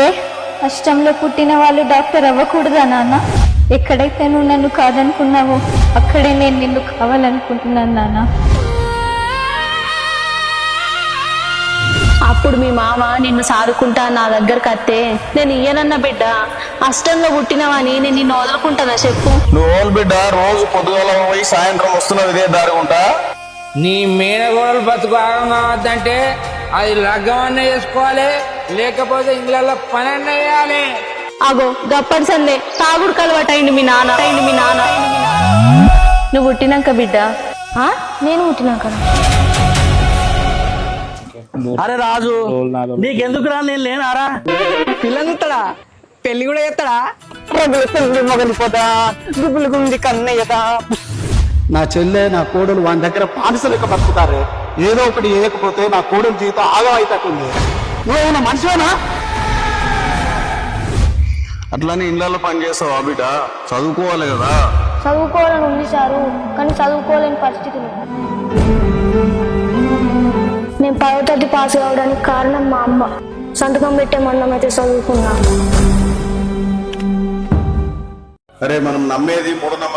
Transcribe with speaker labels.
Speaker 1: ఏ అష్టంలో పుట్టిన వాళ్ళు డాక్టర్ అవ్వకూడదా నాన్న? ఎక్కడైతే నువ్వు నన్ను కాదనుకున్నావో అక్కడే నేను నిన్ను కావాలనుకుంటున్నాను నాన్న.
Speaker 2: అప్పుడు మీ మామ నిన్ను సాదుకుంటా నా దగ్గరకు అత్తే నేను ఇయ్యనన్న బిడ్డ, అష్టంలో పుట్టినవని నేను నిన్ను వదులుకుంటానా చెప్పు?
Speaker 3: నువ్వు ఓల్ బిడ్డ రోజు పొద్దుగాల పోయి సాయంత్రం వస్తున్నది ఇదే దారి ఉంటా.
Speaker 4: నీ మేనగోడలు బతుకు ఆగం కావద్దంటే అది లగ్గమన్న చేసుకోవాలి, లేకపోతే ఇంట్లో పని అన్న వేయాలి.
Speaker 2: అగో గప్పటి సందే తాగుడు కలవాటైంది మీ నాన్న. నువ్వు పుట్టినాక బిడ్డ. నేను పుట్టినాక?
Speaker 5: అరే రాజు, నీకెందుకు రా? నేను లేనారా?
Speaker 6: పిల్లని ఇస్తాడా? పెళ్లి కూడా చేస్తాడా?
Speaker 5: మొగలిపోతా గుబ్బులు గుంది కన్నయ్యదా. నా చెల్లె నా కోడలు వాని దగ్గర బానిస లెక్క బతుకుతారే. ఏదో ఒకటి వేయకపోతే నా కోడలు జీవితం ఆగం అవుతుంది. నువ్వేమన్నా మనిషివేనా?
Speaker 3: అట్లానే ఇళ్ళల్లో పని చేస్తావా బిడ్డ? చదువుకోవాలి కదా.
Speaker 1: చదువుకోవాలని ఉంది సారు, కానీ చదువుకోలేని పరిస్థితులు.
Speaker 2: నేను 10వ తరగతి పాస్ కావడానికి కారణం మా అమ్మ. సంతకం పెట్టే మందం అయితే చదువుకున్నా.
Speaker 3: అరే మనం నమ్మేది మూఢనమ్మకం